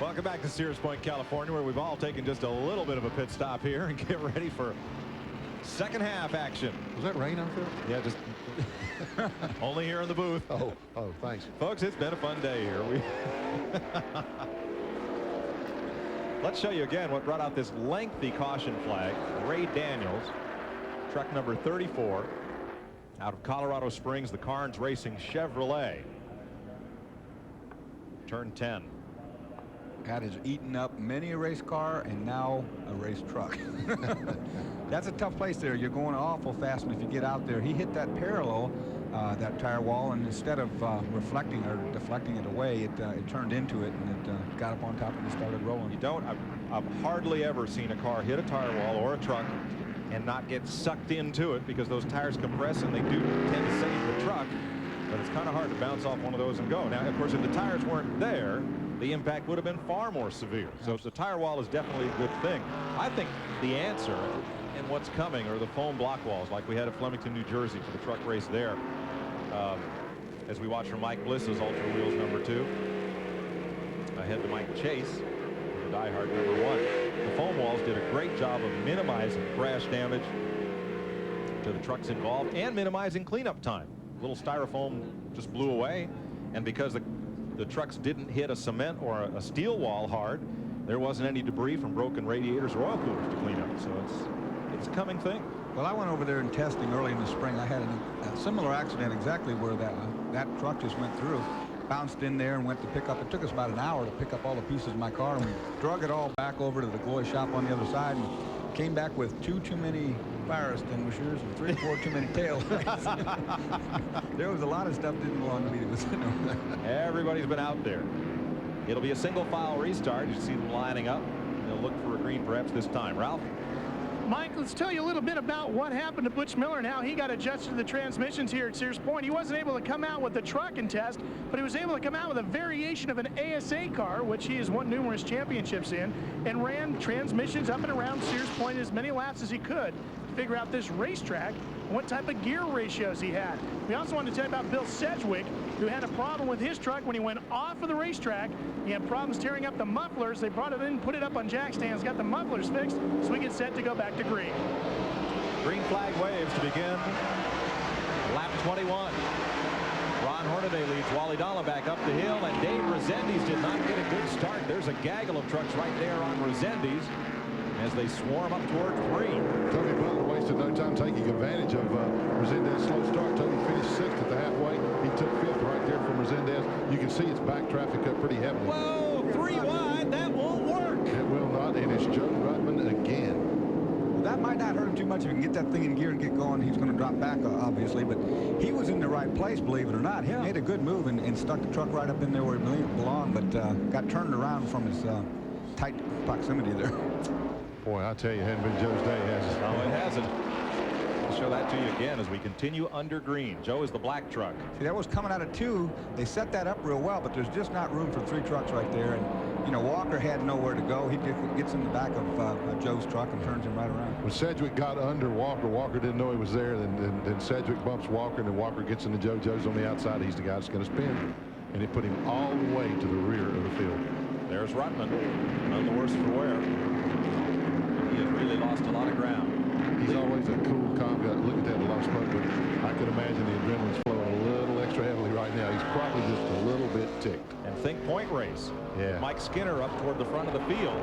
Welcome back to Sears Point, California, where we've all taken just a little bit of a pit stop here and get ready for second half action. Was that rain out there? Yeah, just only here in the booth. Oh, thanks. Folks, it's been a fun day here. Let's show you again what brought out this lengthy caution flag. Ray Daniels, truck number 34, out of Colorado Springs, the Carnes Racing Chevrolet. Turn 10. That has eaten up many a race car and now a race truck. That's a tough place there. You're going awful fast, and if you get out there, he hit that parallel, that tire wall, and instead of reflecting or deflecting it away, it turned into it, and it got up on top and it started rolling. I've hardly ever seen a car hit a tire wall or a truck and not get sucked into it, because those tires compress and they do tend to save the truck, but it's kind of hard to bounce off one of those and go. Now, of course, if the tires weren't there, the impact would have been far more severe. So the tire wall is definitely a good thing. I think the answer and what's coming are the foam block walls like we had at Flemington, New Jersey for the truck race there. As we watch from Mike Bliss's Ultra Wheels number 2. Ahead to Mike Chase, the diehard number 1. The foam walls did a great job of minimizing crash damage to the trucks involved and minimizing cleanup time. Little styrofoam just blew away, and because the trucks didn't hit a cement or a steel wall hard, there wasn't any debris from broken radiators or oil coolers to clean up. So it's a coming thing. Well, I went over there in testing early in the spring. I had a similar accident exactly where that truck just went through, bounced in there and went to pick up. It took us about an hour to pick up all the pieces of my car, and we drug it all back over to the Glory shop on the other side and came back with 2 too many fire extinguishers and 3 or 4 too many tail lights. There was a lot of stuff that didn't belong to me that was in there. Everybody's been out there. It'll be a single file restart. You see them lining up. They'll look for a green perhaps this time. Ralph? Mike, let's tell you a little bit about what happened to Butch Miller and how he got adjusted to the transmissions here at Sears Point. He wasn't able to come out with the truck and test, but he was able to come out with a variation of an ASA car, which he has won numerous championships in, and ran transmissions up and around Sears Point as many laps as he could to figure out this racetrack and what type of gear ratios he had. We also wanted to tell you about Bill Sedgwick, who had a problem with his truck when he went off of the racetrack. He had problems tearing up the mufflers. They brought it in, put it up on jack stands, got the mufflers fixed, so we get set to go back to green. Green flag waves to begin lap 21. Ron Hornaday leads Wally Dallenbach up the hill, and Dave Resendiz did not get a good start. There's a gaggle of trucks right there on Resendiz as they swarm up toward 3. Tony Butler wasted no time taking advantage of Resendez's slow start. Tony finished 6th at the halfway. He took 5th right there from Resendez. You can see it's back traffic up pretty heavily. Whoa, 3 wide. That won't work. It will not, and it's Joe Rutman again. Well, that might not hurt him too much. If he can get that thing in gear and get going, he's going to drop back, obviously. But he was in the right place, believe it or not. He made a good move and stuck the truck right up in there where he belonged, but got turned around from his tight proximity there. Boy, I tell you, it hasn't been Joe's day, has it? No, it hasn't. We'll show that to you again as we continue under green. Joe is the black truck. See, that was coming out of 2. They set that up real well, but there's just not room for 3 trucks right there. And, you know, Walker had nowhere to go. He gets in the back of Joe's truck and turns him right around. When Sedgwick got under Walker, Walker didn't know he was there. Then Sedgwick bumps Walker, and then Walker gets into Joe. Joe's on the outside. He's the guy that's going to spin. And it put him all the way to the rear of the field. There's Rutman, none the worse for wear. He has really lost a lot of ground. He's always a cool, calm guy. Look at that lost smoke, but I could imagine the adrenaline's flowing a little extra heavily right now. He's probably just a little bit ticked. And think point race. Yeah. Mike Skinner up toward the front of the field.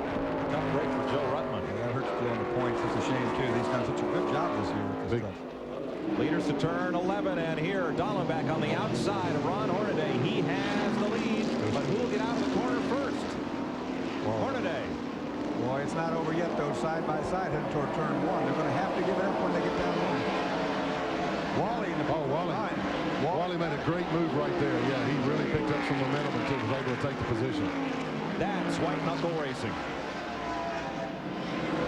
Tough break for Joe Rutman. Yeah, that hurts Joe on the points. It's a shame, too. He's done such a good job this year with this stuff. Leaders to turn 11, and here Dallenbach on the outside of Ron Hornaday. He has the lead, but who will get out of the corner first? Hornaday. Boy, it's not over yet, though. Side by side, headed toward turn 1. They're going to have to give it up when they get down one. Wally in the line. Wally made a great move right there. Yeah, he really picked up some momentum until he was able to take the position. That's white knuckle racing.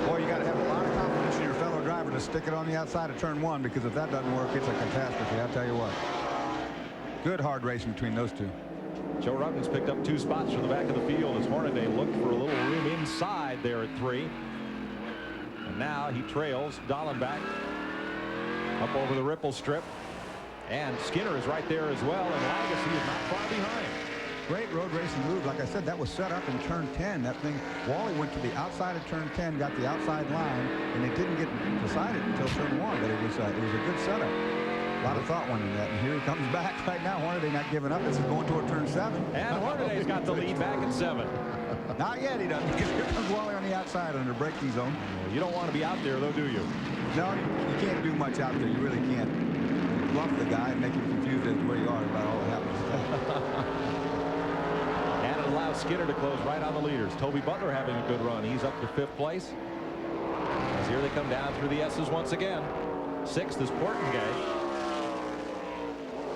Boy, you got to have a lot of confidence in your fellow driver to stick it on the outside of turn 1, because if that doesn't work, it's a catastrophe. I'll tell you what. Good hard racing between those 2. Joe Rutman's picked up 2 spots from the back of the field as Hornaday looked for a little room inside there at 3. And now he trails Dallenbach up over the ripple strip. And Skinner is right there as well, and Legacy is not far behind. Great road racing move. Like I said, that was set up in turn 10. That thing, Wally went to the outside of turn 10, got the outside line, and it didn't get decided until turn 1. But it was a good setup. A lot of thought went into that, and here he comes back right now. Hornaday not giving up. This is going toward turn 7. And Hornaday's got the lead back at 7. Not yet, he doesn't, because here comes Wally on the outside under braking zone. You don't want to be out there, though, do you? No, you can't do much out there. You really can't. You bluff the guy and make him confused as to where you are about all that happens. And it allows Skinner to close right on the leaders. Toby Butler having a good run. He's up to 5th place. As here they come down through the S's once again. 6th is Portengay.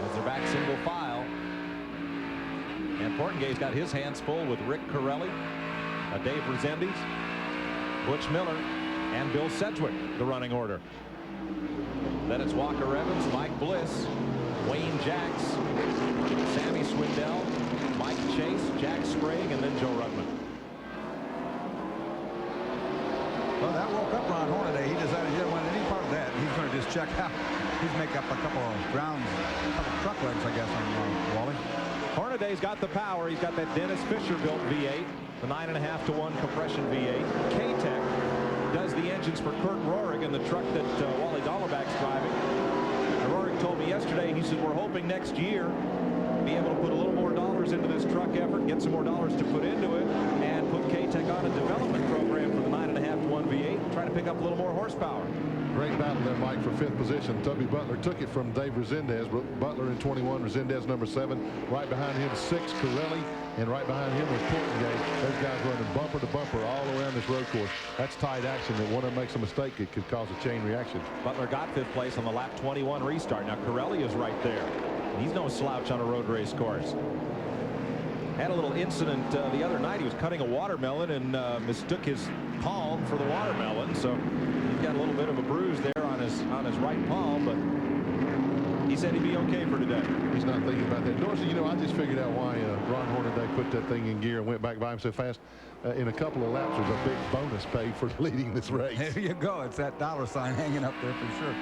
As they're back single file. And Portengay's got his hands full with Rick Corelli, Dave Rezendes, Butch Miller, and Bill Sedgwick, the running order. Then it's Walker Evans, Mike Bliss, Wayne Jacks, Sammy Swindell, Mike Chase, Jack Sprague, and then Joe Rudman. Well, that woke up Ron Hornaday. He decided he didn't want any part of that. He's going to just check out. He's make up a couple of rounds, a couple of truck legs, I guess, on Wally. Hornaday's got the power. He's got that Dennis Fisher built V8, the 9.5 to 1 compression V8. K-Tech does the engines for Kurt Rohrig and the truck that Wally Dolleback's driving. And Rohrig told me yesterday, he said, we're hoping next year be able to put a little more dollars into this truck effort, get some more dollars to put into it, and put K-Tech on a development program for the 9.5 to 1 V8, try to pick up a little more horsepower. Great battle there, Mike, for 5th position. Toby Butler took it from Dave Rezendes. Butler in 21, Rezendes number 7. Right behind him, 6, Corelli. And right behind him was Portengay. Those guys running bumper to bumper all around this road course. That's tight action that one of them makes a mistake, it could cause a chain reaction. Butler got 5th place on the lap 21 restart. Now Corelli is right there. He's no slouch on a road race course. Had a little incident the other night. He was cutting a watermelon and mistook his palm for the watermelon. So he's got a little bit of a bruise there on his right palm, but he said he'd be okay for today. He's not thinking about that. Dorsey, you know, I just figured out why Ron Hornaday put that thing in gear and went back by him so fast. In a couple of laps, there's a big bonus paid for leading this race. There you go. It's that dollar sign hanging up there for sure.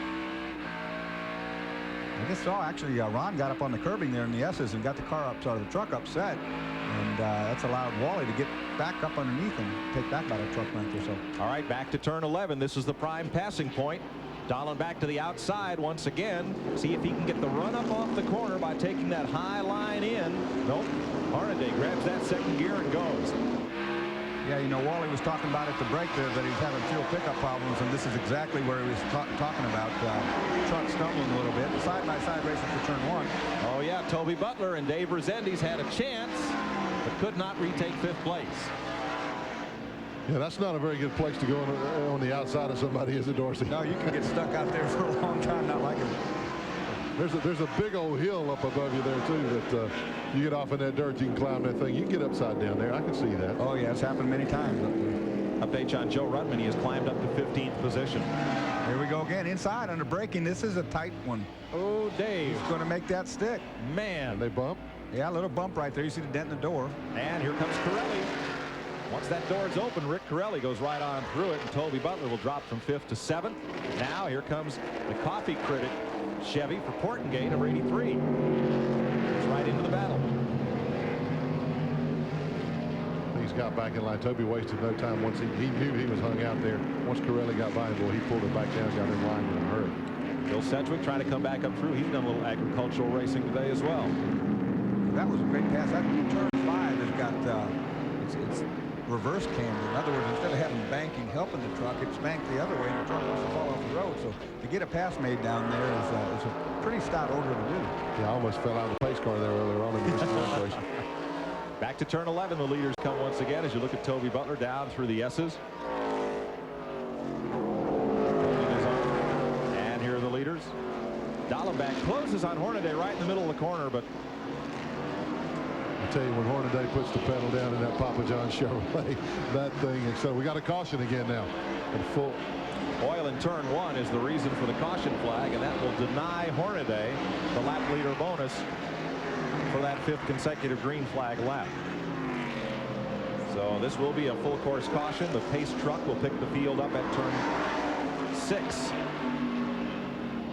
I just saw actually Ron got up on the curbing there in the S's and got the car up, the truck upset, and that's allowed Wally to get back up underneath and take that about a truck length or so. All right, back to turn 11. This is the prime passing point. Dahlin back to the outside once again. See if he can get the run up off the corner by taking that high line in. Nope. Hornaday grabs that 2nd gear and goes. Yeah, you know, Wally was talking about at the break there that he's having fuel pickup problems, and this is exactly where he was talking about truck stumbling a little bit. Side-by-side racing for turn 1. Oh, yeah, Toby Butler and Dave Rezendes had a chance, but could not retake 5th place. Yeah, that's not a very good place to go on the outside of somebody, is it, Dorsey? No, you can get stuck out there for a long time not liking it. There's a big old hill up above you there, too, that you get off in that dirt, you can climb that thing. You can get upside down there. I can see that. Oh, yeah, it's happened many times up there. Update on Joe Rudman. He has climbed up to 15th position. Here we go again. Inside under braking. This is a tight one. Oh, Dave. He's going to make that stick. Man. And they bump. Yeah, a little bump right there. You see the dent in the door. And here comes Corelli. Once that door is open, Rick Corelli goes right on through it, and Toby Butler will drop from 5th to 7th. Now here comes the coffee critic Chevy for Portengay, number 83. It's right into the battle. He's got back in line. Toby wasted no time once he knew he was hung out there. Once Corelli got by him, boy, he pulled it back down, got in line in a hurry. Bill Sedgwick trying to come back up through. He's done a little agricultural racing today as well. That was a great pass. That turn 5 has got it's reverse camber. In other words, instead of having banking helping the truck, it's banked the other way, and the truck wants to fall off the road. So to get a pass made down there is a pretty stout order to do. Yeah, I almost fell out of the pace car there earlier on in this race. Back to turn 11. The leaders come once again as you look at Toby Butler down through the S's. And here are the leaders. Dolleback closes on Hornaday right in the middle of the corner, but I tell you, when Hornaday puts the pedal down in that Papa John Chevrolet, that thing, and so we got a caution again now. And full. oil in turn 1 is the reason for the caution flag, and that will deny Hornaday the lap leader bonus for that 5th consecutive green flag lap. So this will be a full course caution. The pace truck will pick the field up at turn 6.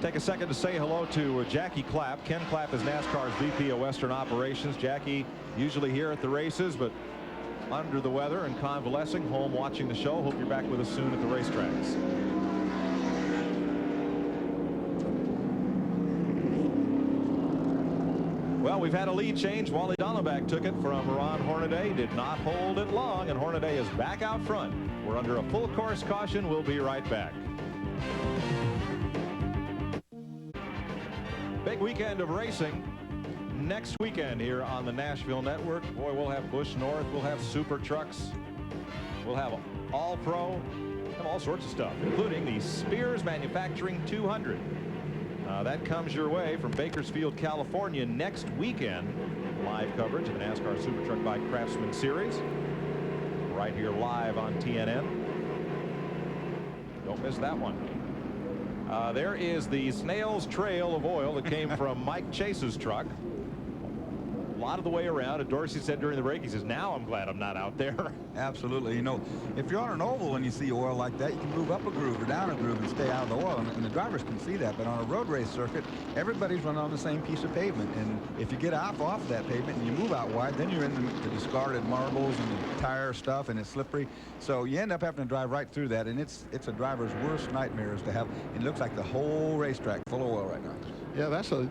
Take a second to say hello to Jackie Clapp. Ken Clapp is NASCAR's VP of Western Operations. Jackie, usually here at the races, but under the weather and convalescing, home watching the show. Hope you're back with us soon at the racetracks. Well, we've had a lead change. Wally Donovac took it from Ron Hornaday. Did not hold it long, and Hornaday is back out front. We're under a full course caution. We'll be right back. Big weekend of racing next weekend here on the Nashville Network. Boy, we'll have Busch North, we'll have Super Trucks, we'll have All Pro, have all sorts of stuff, including the Sears Manufacturing 200. That comes your way from Bakersfield, California next weekend. Live coverage of the NASCAR SuperTruck by Craftsman Series right here live on TNN. Don't miss that one. There is the snail's trail of oil that came from Mike Chase's truck. A lot of the way around, and Dorsey said during the break, he says, now I'm glad I'm not out there. Absolutely. You know, if you're on an oval and you see oil like that, you can move up a groove or down a groove and stay out of the oil, and the drivers can see that. But on a road race circuit, everybody's running on the same piece of pavement, and if you get off that pavement and you move out wide, then you're in the discarded marbles and the tire stuff, and it's slippery. So you end up having to drive right through that, and it's a driver's worst nightmare is to have. It looks like the whole racetrack full of oil right now. Yeah, that's a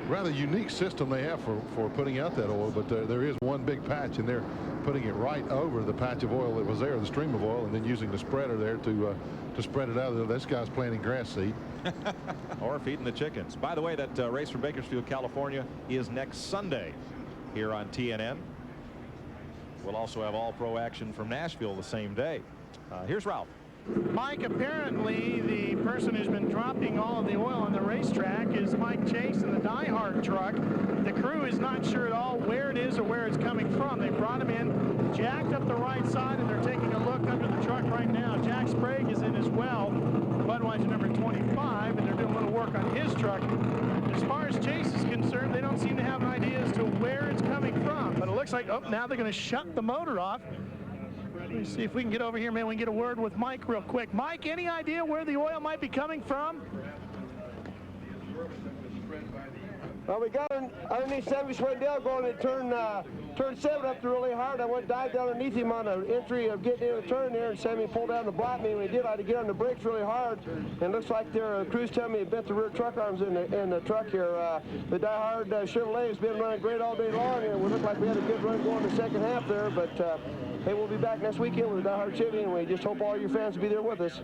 rather unique system they have for putting out that oil, but there is one big patch, and they're putting it right over the patch of oil that was there, the stream of oil, and then using the spreader there to spread it out. This guy's planting grass seed. Or feeding the chickens. By the way, that race from Bakersfield, California is next Sunday here on TNN. We'll also have All Pro action from Nashville the same day. Here's Ralph. Mike, apparently the person who's been dropping all of the oil on the racetrack is Mike Chase in the Die Hard truck. The crew is not sure at all where it is or where it's coming from. They brought him in, jacked up the right side, and they're taking a look under the truck right now. Jack Sprague is in as well, Budweiser number 25, and they're doing a little work on his truck. As far as Chase is concerned, they don't seem to have an idea as to where it's coming from, but it looks like, oh, now they're going to shut the motor off. Let me see if we can get over here, man. We can get a word with Mike real quick. Mike, any idea where the oil might be coming from? Well, we got underneath Sammy Swindell going to turn 7 up there really hard. I went dive down underneath him on the entry of getting in the turn there, and Sammy pulled down to block me. When he did, I had to get on the brakes really hard. And it looks like their crews tell me it bent the rear truck arms in the truck here. The Die Hard Chevrolet has been running great all day long, and we look like we had a good run going the second half there. But hey, we'll be back next weekend with the Die Hard Chevy, and we just hope all your fans will be there with us.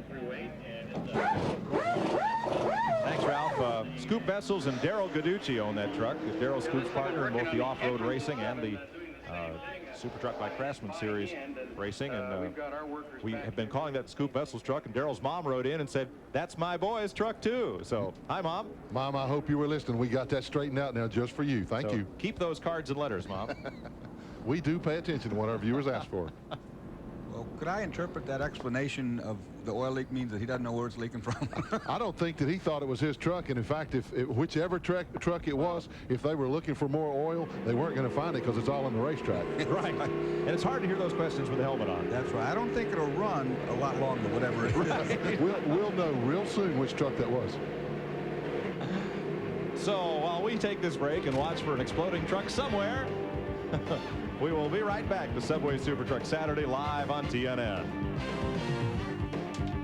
Thanks, Ralph. Scoop Vessels and Daryl Gaducci own that truck. Daryl's Scoop's partner in both the off-road racing and the SuperTruck by Craftsman Series racing. And we have been calling that Scoop Vessels truck, and Daryl's mom wrote in and said, that's my boy's truck too. So, hi, Mom. Mom, I hope you were listening. We got that straightened out now just for you. Thank you. Keep those cards and letters, Mom. We do pay attention to what our viewers ask for. Well, could I interpret that explanation of the oil leak means that he doesn't know where it's leaking from? I don't think that he thought it was his truck, and in fact, whichever truck it was, if they were looking for more oil, they weren't going to find it because it's all on the racetrack. Right. And it's hard to hear those questions with the helmet on. That's right. I don't think it'll run a lot longer, whatever it is. We'll know real soon which truck that was. So while we take this break and watch for an exploding truck somewhere, we will be right back to Subway SuperTruck Saturday live on TNN.